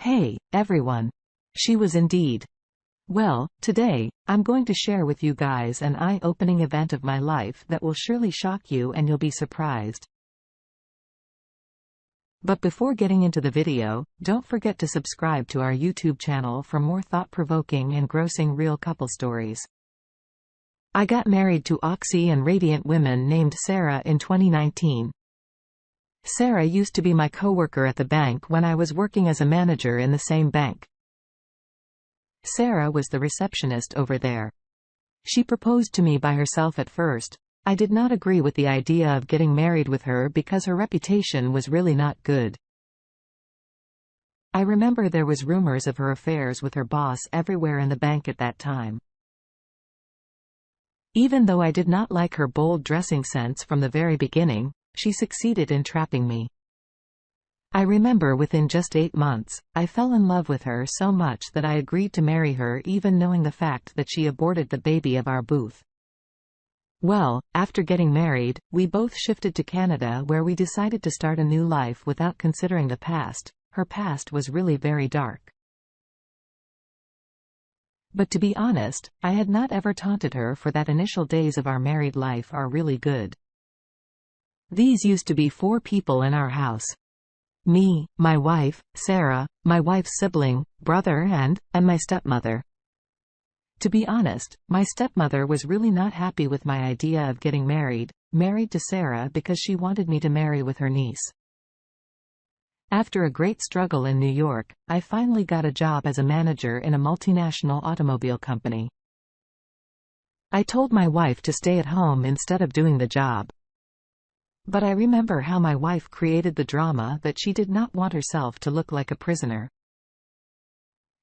Hey, everyone. She was indeed. Well, today, I'm going to share with you guys an eye-opening event of my life that will surely shock you and you'll be surprised. But before getting into the video, don't forget to subscribe to our YouTube channel for more thought-provoking and engrossing real couple stories. I got married to Oxy and radiant woman named Sarah in 2019. Sarah used to be my coworker at the bank when I was working as a manager in the same bank. Sarah was the receptionist over there. She proposed to me by herself at first. I did not agree with the idea of getting married with her because her reputation was really not good. I remember there was rumors of her affairs with her boss everywhere in the bank at that time. Even though I did not like her bold dressing sense from the very beginning, she succeeded in trapping me. I remember within just 8 months, I fell in love with her so much that I agreed to marry her even knowing the fact that she aborted the baby of our booth. Well, after getting married, we both shifted to Canada where we decided to start a new life without considering the past. Her past was really very dark. But to be honest, I had not ever taunted her for that initial days of our married life are really good. These used to be 4 people in our house. Me, my wife, Sarah, my wife's sibling, brother and my stepmother. To be honest, my stepmother was really not happy with my idea of getting married to Sarah because she wanted me to marry with her niece. After a great struggle in New York, I finally got a job as a manager in a multinational automobile company. I told my wife to stay at home instead of doing the job. But I remember how my wife created the drama that she did not want herself to look like a prisoner.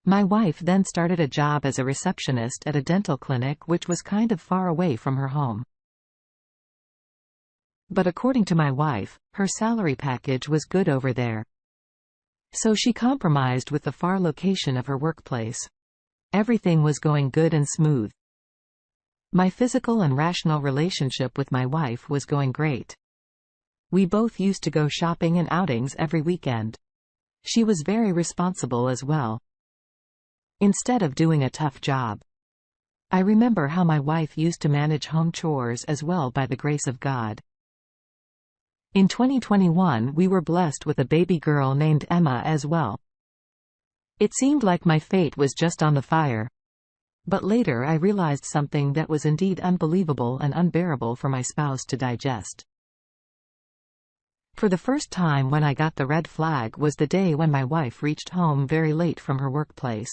My wife then started a job as a receptionist at a dental clinic which was kind of far away from her home. But according to my wife, her salary package was good over there. So she compromised with the far location of her workplace. Everything was going good and smooth. My physical and rational relationship with my wife was going great. We both used to go shopping and outings every weekend. She was very responsible as well. Instead of doing a tough job. I remember how my wife used to manage home chores as well by the grace of God. In 2021 we were blessed with a baby girl named Emma as well. It seemed like my fate was just on the fire. But later I realized something that was indeed unbelievable and unbearable for my spouse to digest. For the first time when I got the red flag was the day when my wife reached home very late from her workplace.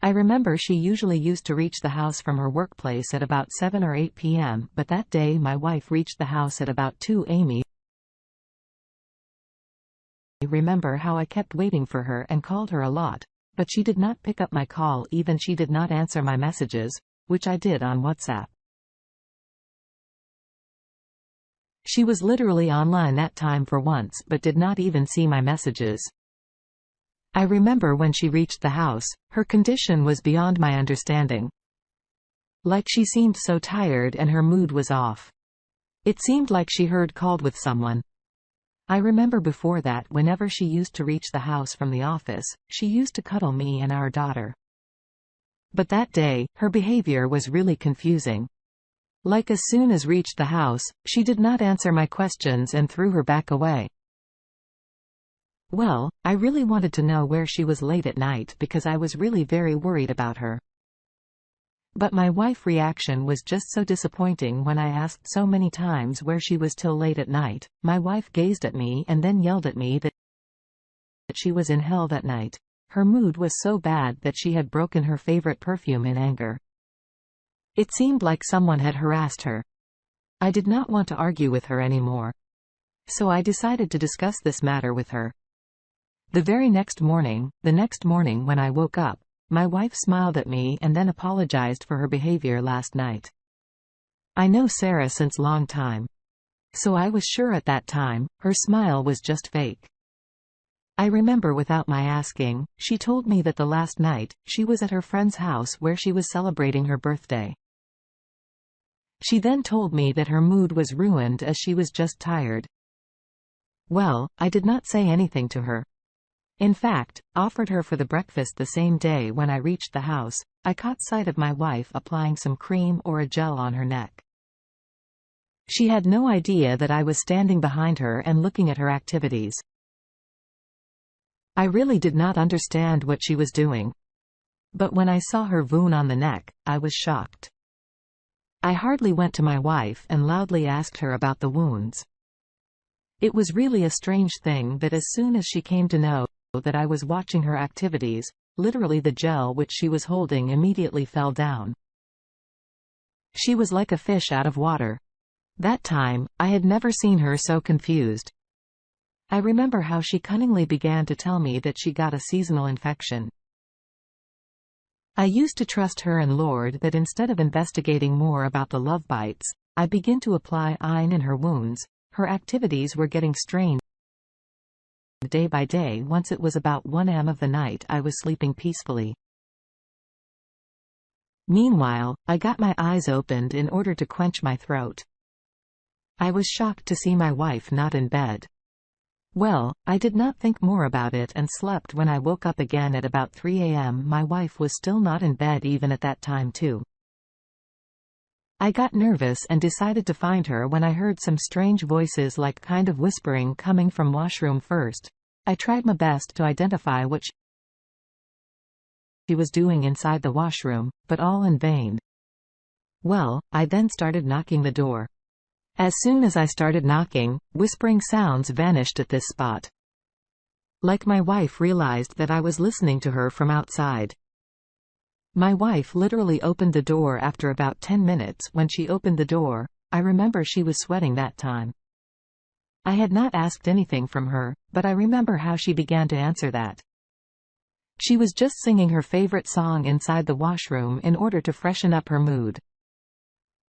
I remember she usually used to reach the house from her workplace at about 7 or 8 p.m., but that day my wife reached the house at about 2 a.m. I remember how I kept waiting for her and called her a lot, but she did not pick up my call, even she did not answer my messages, which I did on WhatsApp. She was literally online that time for once but did not even see my messages. I remember when she reached the house, her condition was beyond my understanding. Like she seemed so tired and her mood was off. It seemed like she heard called with someone. I remember before that whenever she used to reach the house from the office, she used to cuddle me and our daughter. But that day, her behavior was really confusing. Like as soon as reached the house, she did not answer my questions and threw her back away. Well, I really wanted to know where she was late at night because I was really very worried about her. But my wife's reaction was just so disappointing when I asked so many times where she was till late at night. My wife gazed at me and then yelled at me that she was in hell that night. Her mood was so bad that she had broken her favorite perfume in anger. It seemed like someone had harassed her. I did not want to argue with her anymore. So I decided to discuss this matter with her. The next morning when I woke up, my wife smiled at me and then apologized for her behavior last night. I know Sarah since long time. So I was sure at that time, her smile was just fake. I remember without my asking, she told me that the last night, she was at her friend's house where she was celebrating her birthday. She then told me that her mood was ruined as she was just tired. Well, I did not say anything to her. In fact, offered her for the breakfast the same day. When I reached the house, I caught sight of my wife applying some cream or a gel on her neck. She had no idea that I was standing behind her and looking at her activities. I really did not understand what she was doing. But when I saw her wound on the neck, I was shocked. I hardly went to my wife and loudly asked her about the wounds. It was really a strange thing that as soon as she came to know that I was watching her activities, literally the gel which she was holding immediately fell down. She was like a fish out of water. That time, I had never seen her so confused. I remember how she cunningly began to tell me that she got a seasonal infection. I used to trust her and Lord that instead of investigating more about the love bites, I began to apply iron in her wounds. Her activities were getting strange. Day by day. Once it was about 1 a.m. of the night, I was sleeping peacefully. Meanwhile, I got my eyes opened in order to quench my throat. I was shocked to see my wife not in bed. Well, I did not think more about it and slept. When I woke up again at about 3 a.m., my wife was still not in bed even at that time too. I got nervous and decided to find her when I heard some strange voices like kind of whispering coming from washroom. First, I tried my best to identify what she was doing inside the washroom, but all in vain. Well, I then started knocking the door. As soon as I started knocking, whispering sounds vanished at this spot. Like my wife realized that I was listening to her from outside. My wife literally opened the door after about 10 minutes. When she opened the door, I remember she was sweating that time. I had not asked anything from her, but I remember how she began to answer that. She was just singing her favorite song inside the washroom in order to freshen up her mood.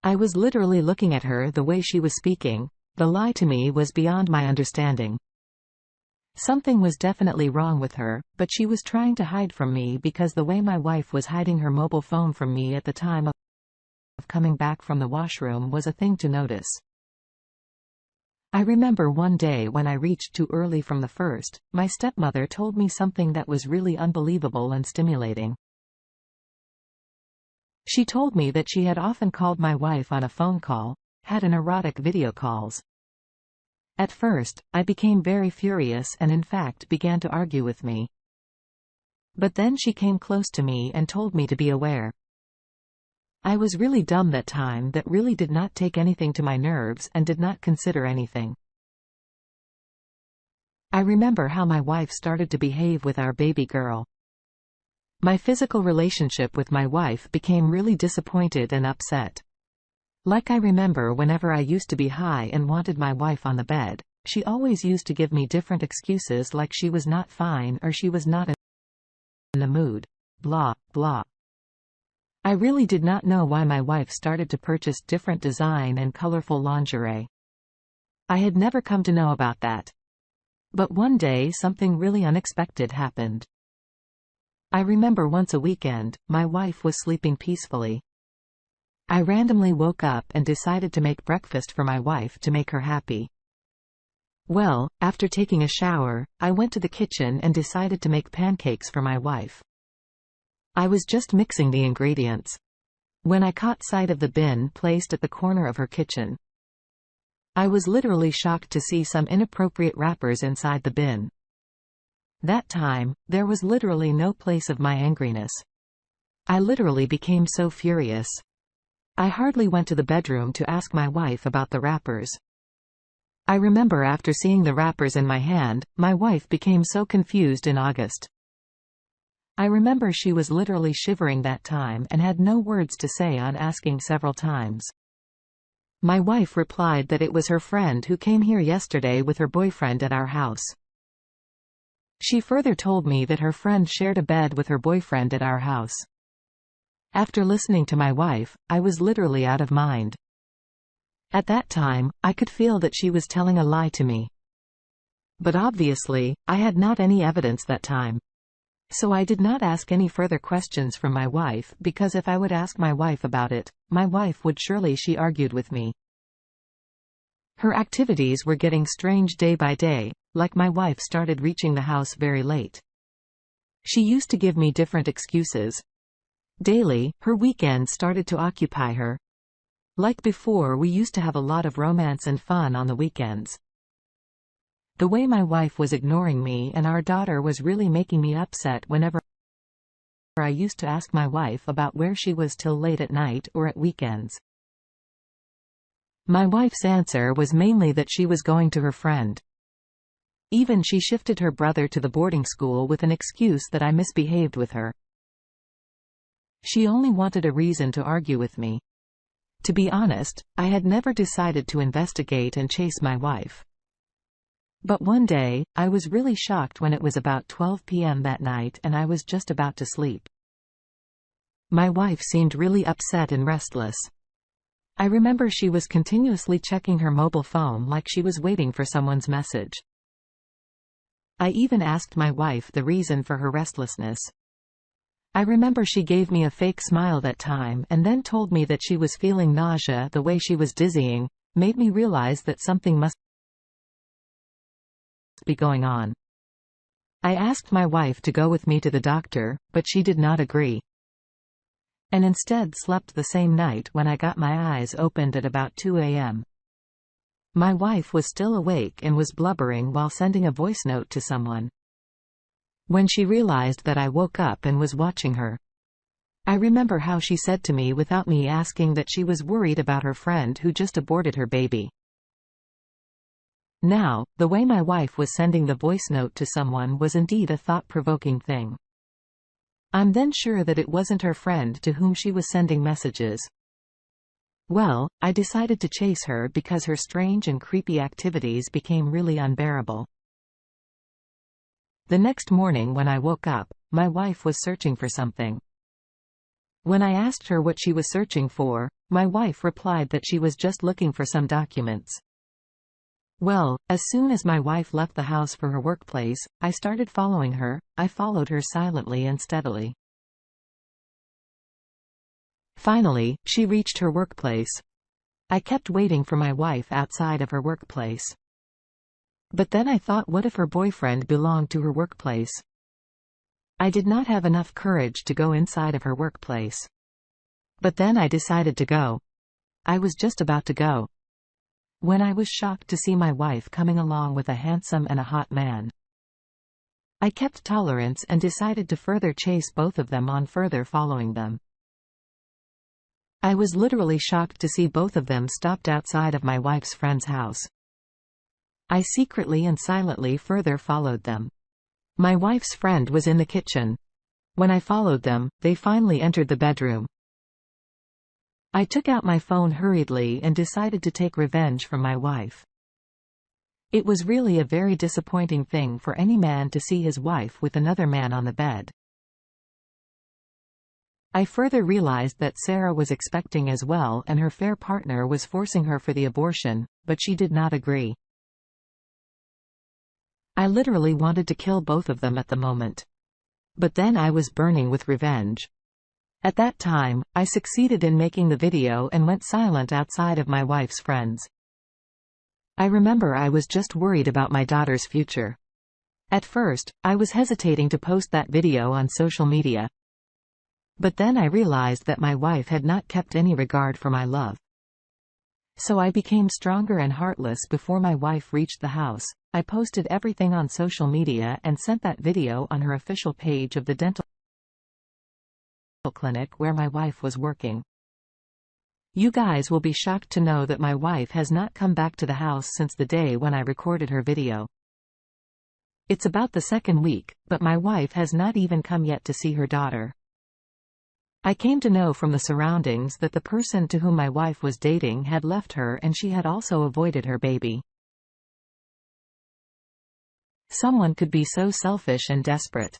I was literally looking at her the way she was speaking. The lie to me was beyond my understanding. Something was definitely wrong with her, but she was trying to hide from me because the way my wife was hiding her mobile phone from me at the time of coming back from the washroom was a thing to notice. I remember one day when I reached too early from the first, my stepmother told me something that was really unbelievable and stimulating. She told me that she had often called my wife on a phone call, had an erotic video calls. At first, I became very furious and in fact began to argue with me. But then she came close to me and told me to be aware. I was really dumb that time. That really did not take anything to my nerves and did not consider anything. I remember how my wife started to behave with our baby girl. My physical relationship with my wife became really disappointed and upset. Like I remember whenever I used to be high and wanted my wife on the bed, she always used to give me different excuses like she was not fine or she was not in the mood. Blah, blah. I really did not know why my wife started to purchase different design and colorful lingerie. I had never come to know about that. But one day something really unexpected happened. I remember once a weekend, my wife was sleeping peacefully. I randomly woke up and decided to make breakfast for my wife to make her happy. Well, after taking a shower, I went to the kitchen and decided to make pancakes for my wife. I was just mixing the ingredients when I caught sight of the bin placed at the corner of her kitchen. I was literally shocked to see some inappropriate wrappers inside the bin. That time, there was literally no place of my angriness. I literally became so furious. I hardly went to the bedroom to ask my wife about the wrappers. I remember after seeing the wrappers in my hand, my wife became so confused in August. I remember she was literally shivering that time and had no words to say on asking several times. My wife replied that it was her friend who came here yesterday with her boyfriend at our house. She further told me that her friend shared a bed with her boyfriend at our house. After listening to my wife, I was literally out of mind. At that time, I could feel that she was telling a lie to me. But obviously, I had not any evidence that time. So I did not ask any further questions from my wife because if I would ask my wife about it, my wife would surely she argued with me. Her activities were getting strange day by day. like my wife started reaching the house very late. She used to give me different excuses. Daily, her weekends started to occupy her. Like before, we used to have a lot of romance and fun on the weekends. The way my wife was ignoring me and our daughter was really making me upset whenever I used to ask my wife about where she was till late at night or at weekends. My wife's answer was mainly that she was going to her friend. Even she shifted her brother to the boarding school with an excuse that I misbehaved with her. She only wanted a reason to argue with me. To be honest, I had never decided to investigate and chase my wife. But one day, I was really shocked when it was about 12 p.m. that night and I was just about to sleep. My wife seemed really upset and restless. I remember she was continuously checking her mobile phone like she was waiting for someone's message. I even asked my wife the reason for her restlessness. I remember she gave me a fake smile that time and then told me that she was feeling nausea. The way she was dizzying made me realize that something must be going on. I asked my wife to go with me to the doctor, but she did not agree, and instead slept the same night when I got my eyes opened at about 2 a.m. My wife was still awake and was blubbering while sending a voice note to someone. When she realized that I woke up and was watching her, I remember how she said to me without me asking that she was worried about her friend who just aborted her baby. Now, the way my wife was sending the voice note to someone was indeed a thought-provoking thing. I'm then sure that it wasn't her friend to whom she was sending messages. Well, I decided to chase her because her strange and creepy activities became really unbearable. The next morning when I woke up, my wife was searching for something. When I asked her what she was searching for, my wife replied that she was just looking for some documents. Well, as soon as my wife left the house for her workplace, I started following her. I followed her silently and steadily. Finally, she reached her workplace. I kept waiting for my wife outside of her workplace. But then I thought, what if her boyfriend belonged to her workplace? I did not have enough courage to go inside of her workplace. But then I decided to go. I was just about to go when I was shocked to see my wife coming along with a handsome and a hot man. I kept tolerance and decided to further chase both of them on further following them. I was literally shocked to see both of them stopped outside of my wife's friend's house. I secretly and silently further followed them. My wife's friend was in the kitchen. When I followed them, they finally entered the bedroom. I took out my phone hurriedly and decided to take revenge from my wife. It was really a very disappointing thing for any man to see his wife with another man on the bed. I further realized that Sarah was expecting as well and her fair partner was forcing her for the abortion, but she did not agree. I literally wanted to kill both of them at the moment. But then I was burning with revenge. At that time, I succeeded in making the video and went silent outside of my wife's friends. I remember I was just worried about my daughter's future. At first, I was hesitating to post that video on social media. But then I realized that my wife had not kept any regard for my love. So I became stronger and heartless. Before my wife reached the house, I posted everything on social media and sent that video on her official page of the dental clinic where my wife was working. You guys will be shocked to know that my wife has not come back to the house since the day when I recorded her video. It's about the second week, but my wife has not even come yet to see her daughter. I came to know from the surroundings that the person to whom my wife was dating had left her and she had also avoided her baby. Someone could be so selfish and desperate.